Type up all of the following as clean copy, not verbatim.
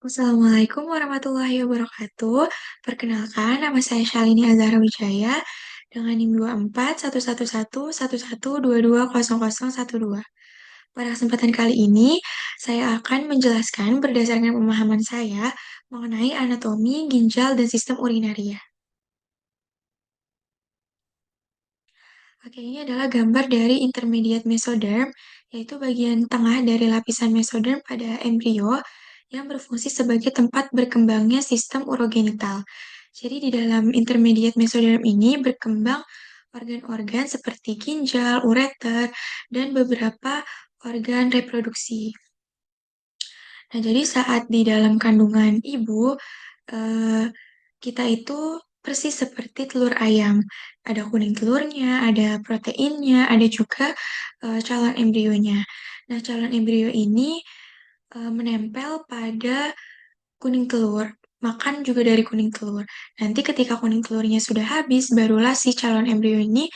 Assalamualaikum warahmatullahi wabarakatuh. Perkenalkan, nama saya Shalini Azhara Wijaya dengan NIM 24111111220012. Pada kesempatan kali ini, saya akan menjelaskan berdasarkan pemahaman saya mengenai anatomi, ginjal, dan sistem urinaria. Oke, ini adalah gambar dari intermediate mesoderm, yaitu bagian tengah dari lapisan mesoderm pada embrio yang berfungsi sebagai tempat berkembangnya sistem urogenital. Jadi di dalam intermediate mesoderm ini berkembang organ-organ seperti ginjal, ureter, dan beberapa organ reproduksi. Nah, jadi saat di dalam kandungan ibu, eh, kita itu persis seperti telur ayam. Ada kuning telurnya, ada proteinnya, ada juga calon embrionya. Nah, calon embrio ini menempel pada kuning telur, makan juga dari kuning telur. Nanti ketika kuning telurnya sudah habis, barulah si calon embrio ini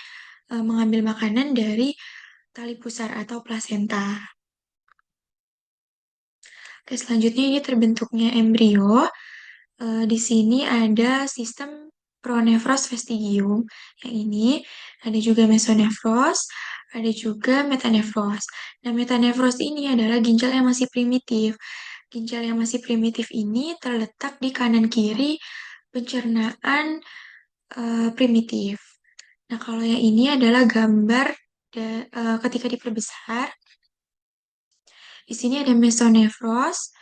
mengambil makanan dari tali pusar atau plasenta. Oke, selanjutnya ini terbentuknya embrio. Di sini ada sistem pronefros vestigium. Yang ini ada juga mesonefros, ada juga metanefros. Nah, metanefros ini adalah ginjal yang masih primitif. Ginjal yang masih primitif ini terletak di kanan kiri pencernaan primitif. Nah, kalau yang ini adalah gambar ketika diperbesar. Di sini ada mesonefros.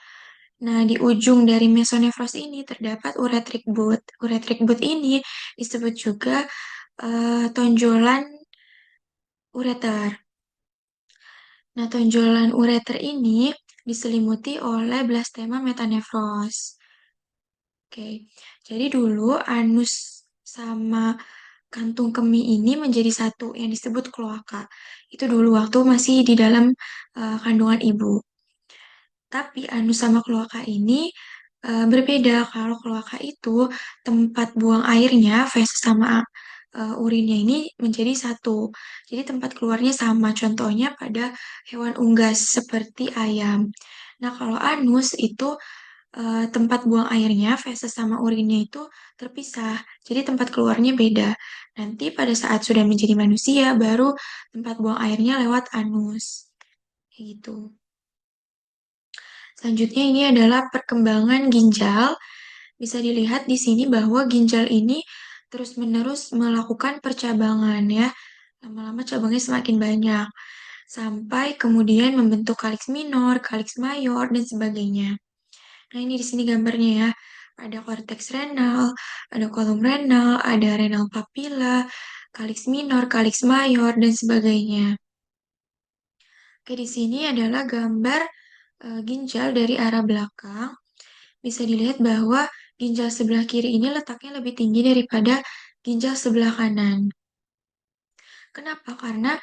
Nah, di ujung dari mesonefros ini terdapat uretric bud. Uretric bud ini disebut juga tonjolan ureter. Nah, tonjolan ureter ini diselimuti oleh blastema metanefros. Oke, jadi dulu anus sama kantung kemih ini menjadi satu yang disebut kloaka. Itu dulu waktu masih di dalam kandungan ibu. Tapi anus sama kloaka ini berbeda. Kalau kloaka itu tempat buang airnya, feses sama urinnya ini menjadi satu. Jadi tempat keluarnya sama. Contohnya pada hewan unggas seperti ayam. Nah, kalau anus itu tempat buang airnya, feses sama urinnya itu terpisah. Jadi tempat keluarnya beda. Nanti pada saat sudah menjadi manusia, baru tempat buang airnya lewat anus. Kayak gitu. Selanjutnya ini adalah perkembangan ginjal. Bisa dilihat di sini bahwa ginjal ini terus-menerus melakukan percabangan ya. Lama-lama cabangnya semakin banyak. Sampai kemudian membentuk kaliks minor, kaliks mayor, dan sebagainya. Nah, ini di sini gambarnya ya. Ada korteks renal, ada kolom renal, ada renal papilla, kaliks minor, kaliks mayor, dan sebagainya. Oke, di sini adalah gambar ginjal dari arah belakang. Bisa dilihat bahwa ginjal sebelah kiri ini letaknya lebih tinggi daripada ginjal sebelah kanan. Kenapa? Karena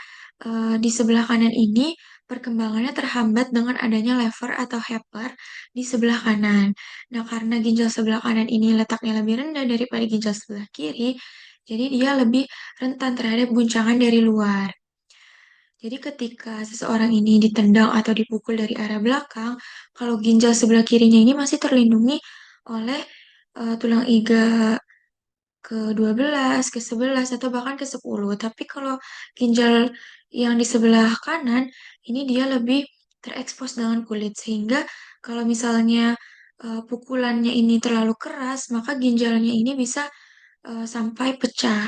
di sebelah kanan ini perkembangannya terhambat dengan adanya lever atau helper di sebelah kanan. Nah, karena ginjal sebelah kanan ini letaknya lebih rendah daripada ginjal sebelah kiri, jadi dia lebih rentan terhadap guncangan dari luar. Jadi ketika seseorang ini ditendang atau dipukul dari arah belakang, kalau ginjal sebelah kirinya ini masih terlindungi oleh tulang iga ke-12, ke-11, atau bahkan ke-10. Tapi kalau ginjal yang di sebelah kanan, ini dia lebih terekspos dengan kulit. Sehingga kalau misalnya pukulannya ini terlalu keras, maka ginjalnya ini bisa sampai pecah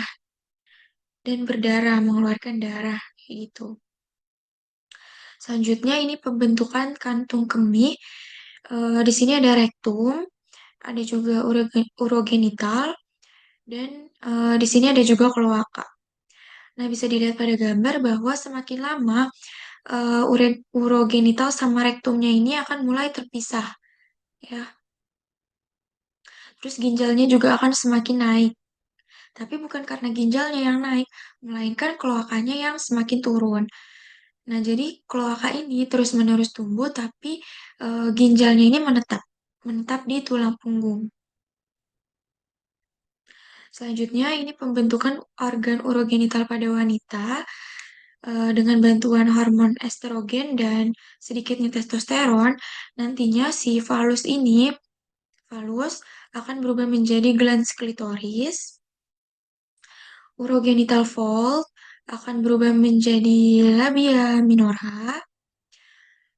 dan berdarah, mengeluarkan darah. Gitu. Selanjutnya ini pembentukan kantung kemih. Di sini ada rektum, ada juga urogenital, dan di sini ada juga kloaka. Nah, bisa dilihat pada gambar bahwa semakin lama urogenital sama rektumnya ini akan mulai terpisah, ya. Terus ginjalnya juga akan semakin naik. Tapi bukan karena ginjalnya yang naik, melainkan kloakanya yang semakin turun. Nah, jadi kloaka ini terus-menerus tumbuh, tapi ginjalnya ini menetap di tulang punggung. Selanjutnya, ini pembentukan organ urogenital pada wanita. dengan bantuan hormon estrogen dan sedikitnya testosteron, nantinya si falus akan berubah menjadi glans klitoris, urogenital fold akan berubah menjadi labia minora,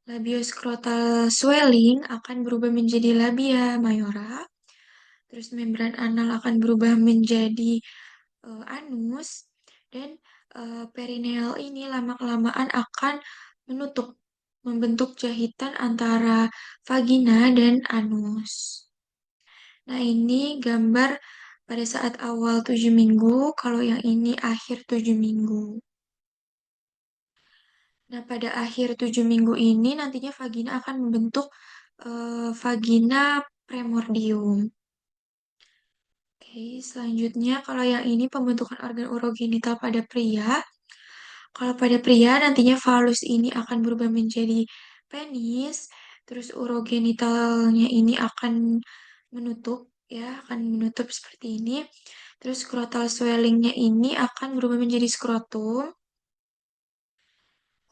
labioscrotal swelling akan berubah menjadi labia mayora, terus membran anal akan berubah menjadi anus, dan perineal ini lama-kelamaan akan menutup, membentuk jahitan antara vagina dan anus. Nah, ini gambar pada saat awal 7 minggu, kalau yang ini akhir 7 minggu. Nah, pada akhir 7 minggu ini nantinya vagina akan membentuk vagina primordium. Oke, selanjutnya kalau yang ini pembentukan organ urogenital pada pria. Kalau pada pria nantinya falus ini akan berubah menjadi penis, terus urogenitalnya ini akan menutup, ya, akan menutup seperti ini. Terus scrotal swellingnya ini akan berubah menjadi skrotum.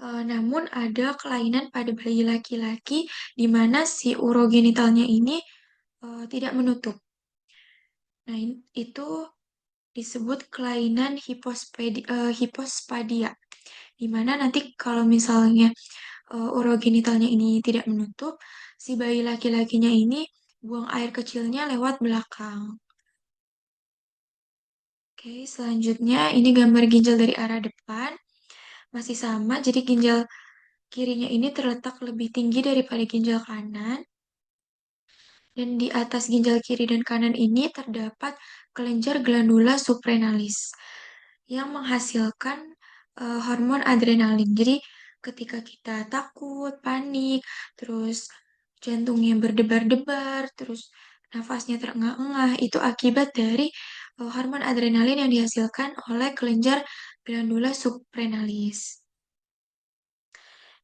Namun ada kelainan pada bayi laki-laki di mana si urogenitalnya ini tidak menutup. Nah, itu disebut kelainan hipospadia, di mana nanti kalau misalnya urogenitalnya ini tidak menutup, si bayi laki-lakinya ini buang air kecilnya lewat belakang. Oke, selanjutnya ini gambar ginjal dari arah depan. Masih sama, jadi ginjal kirinya ini terletak lebih tinggi daripada ginjal kanan. Dan di atas ginjal kiri dan kanan ini terdapat kelenjar glandula suprarenalis yang menghasilkan hormon adrenalin. Jadi ketika kita takut, panik, terus jantungnya berdebar-debar, terus nafasnya terengah-engah, itu akibat dari hormon adrenalin yang dihasilkan oleh kelenjar glandula suprarenalis.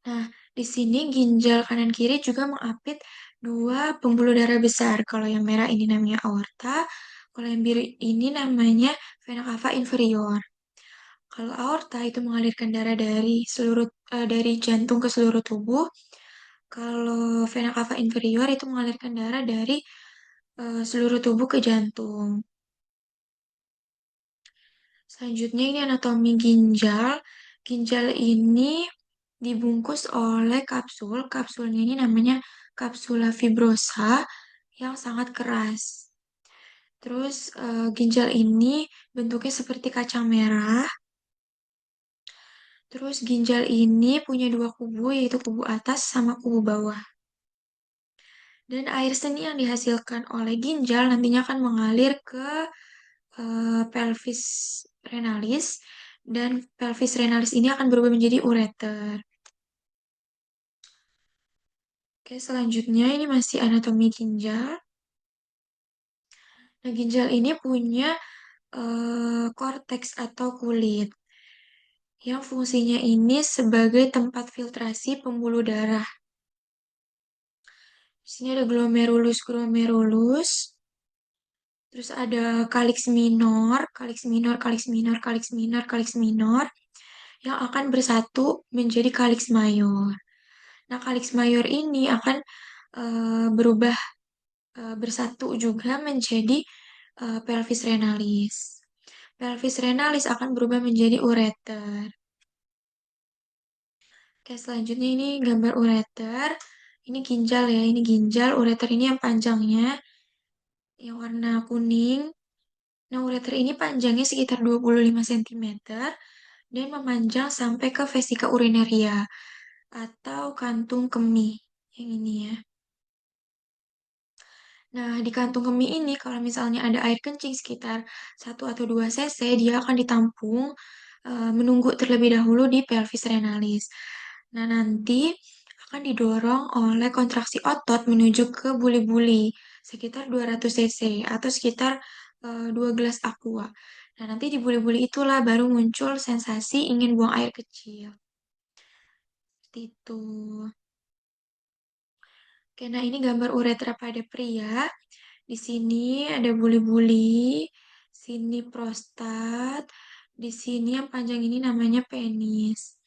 Nah, di sini ginjal kanan kiri juga mengapit dua pembuluh darah besar. Kalau yang merah ini namanya aorta, kalau yang biru ini namanya vena cava inferior. Kalau aorta itu mengalirkan darah dari jantung ke seluruh tubuh. Kalau vena cava inferior itu mengalirkan darah dari seluruh tubuh ke jantung. Selanjutnya ini anatomi ginjal. Ginjal ini dibungkus oleh kapsul. Kapsulnya ini namanya kapsula fibrosa yang sangat keras. Terus ginjal ini bentuknya seperti kacang merah. Terus ginjal ini punya dua kubu, yaitu kubu atas sama kubu bawah. Dan air seni yang dihasilkan oleh ginjal nantinya akan mengalir ke pelvis renalis, dan pelvis renalis ini akan berubah menjadi ureter. Oke, selanjutnya ini masih anatomi ginjal. Nah, ginjal ini punya korteks atau kulit yang fungsinya ini sebagai tempat filtrasi pembuluh darah. Di sini ada glomerulus glomerulus, terus ada calyx minor, calyx minor, calyx minor, calyx minor, calyx minor yang akan bersatu menjadi calyx mayor. Nah, calyx mayor ini akan berubah bersatu juga menjadi pelvis renalis. Pelvis renalis akan berubah menjadi ureter. Oke, selanjutnya ini gambar ureter. Ini ginjal ya, ini ginjal. Ureter ini yang panjangnya, yang warna kuning. Nah, ureter ini panjangnya sekitar 25 cm dan memanjang sampai ke vesika urinaria atau kantung kemih. Yang ini ya. Nah, di kantung kemih ini kalau misalnya ada air kencing sekitar 1 atau 2 cc, dia akan ditampung menunggu terlebih dahulu di pelvis renalis. Nah, nanti akan didorong oleh kontraksi otot menuju ke buli-buli sekitar 200 cc atau sekitar 2 gelas aqua. Nah, nanti di buli-buli itulah baru muncul sensasi ingin buang air kecil. Seperti itu. Oke, nah ini gambar uretra pada pria. Di sini ada buli-buli, sini prostat, di sini yang panjang ini namanya penis.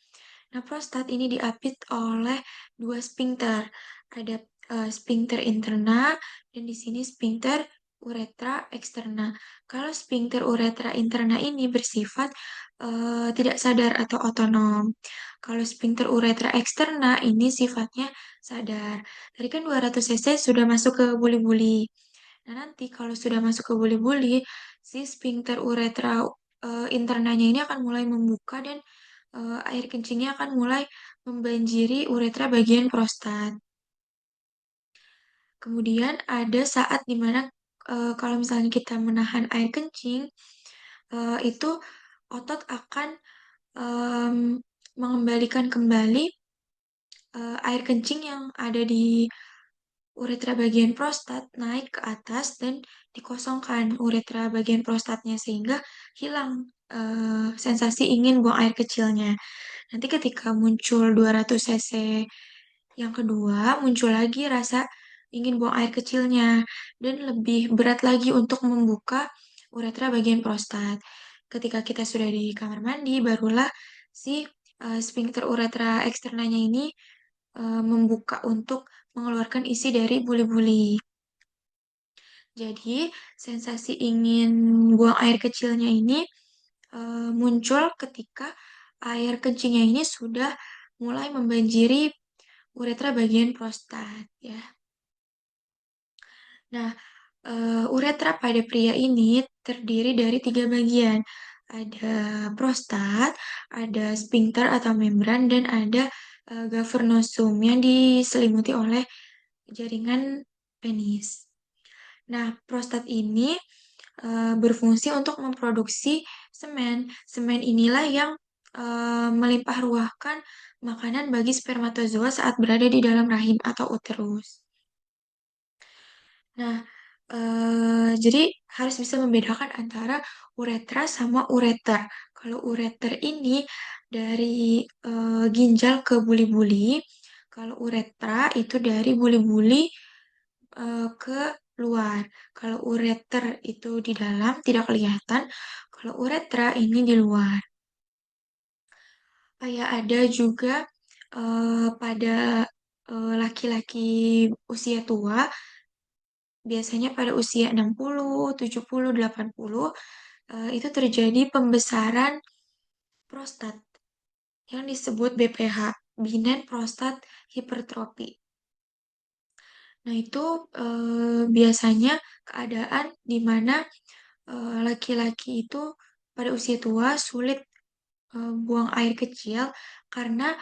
Nah, prostat ini diapit oleh dua sphincter. Ada sphincter interna dan di sini sphincter uretra eksterna. Kalau sphincter uretra interna ini bersifat tidak sadar atau otonom. Kalau sphincter uretra eksterna ini sifatnya sadar. Tadi kan 200 cc sudah masuk ke buli-buli. Nah, nanti kalau sudah masuk ke buli-buli, si sphincter uretra internanya ini akan mulai membuka dan air kencingnya akan mulai membanjiri uretra bagian prostat. Kemudian ada saat dimana kalau misalnya kita menahan air kencing, itu otot akan em, mengembalikan kembali air kencing yang ada di uretra bagian prostat naik ke atas dan dikosongkan uretra bagian prostatnya sehingga hilang sensasi ingin buang air kecilnya. Nanti ketika muncul 200 cc yang kedua, muncul lagi rasa ingin buang air kecilnya dan lebih berat lagi untuk membuka uretra bagian prostat. Ketika kita sudah di kamar mandi, barulah si sphincter uretra eksternanya ini membuka untuk mengeluarkan isi dari buli-buli. Jadi, sensasi ingin buang air kecilnya ini muncul ketika air kencingnya ini sudah mulai membanjiri uretra bagian prostat ya. Nah, uretra pada pria ini terdiri dari tiga bagian. Ada prostat, ada sphincter atau membran, dan ada cavernosum yang diselimuti oleh jaringan penis. Nah, prostat ini berfungsi untuk memproduksi semen. Semen inilah yang melimpah ruahkan makanan bagi spermatozoa saat berada di dalam rahim atau uterus. Nah, jadi harus bisa membedakan antara uretra sama ureter. Kalau ureter ini dari ginjal ke buli-buli, kalau uretra itu dari buli-buli ke luar. Kalau ureter itu di dalam tidak kelihatan, kalau uretra ini di luar. Kayak ada juga pada laki-laki usia tua, biasanya pada usia 60, 70, 80, itu terjadi pembesaran prostat yang disebut BPH, benign prostate hypertrophy. Nah, itu biasanya keadaan di mana laki-laki itu pada usia tua sulit buang air kecil karena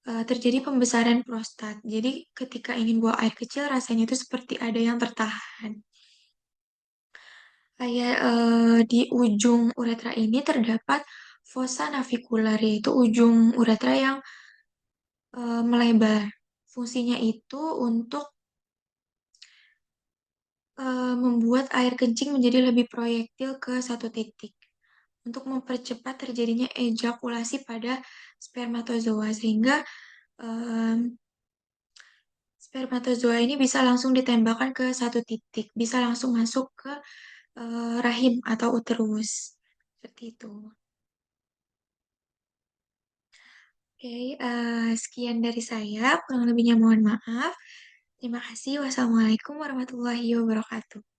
terjadi pembesaran prostat. Jadi ketika ingin buang air kecil rasanya itu seperti ada yang tertahan. Kayak di ujung uretra ini terdapat fossa navicular, yaitu ujung uretra yang melebar. Fungsinya itu untuk membuat air kencing menjadi lebih proyektil ke satu titik. Untuk mempercepat terjadinya ejakulasi pada spermatozoa sehingga em, spermatozoa ini bisa langsung ditembakkan ke satu titik, bisa langsung masuk ke rahim atau uterus. Seperti itu. Oke, sekian dari saya. Kurang lebihnya mohon maaf. Terima kasih. Wassalamualaikum warahmatullahi wabarakatuh.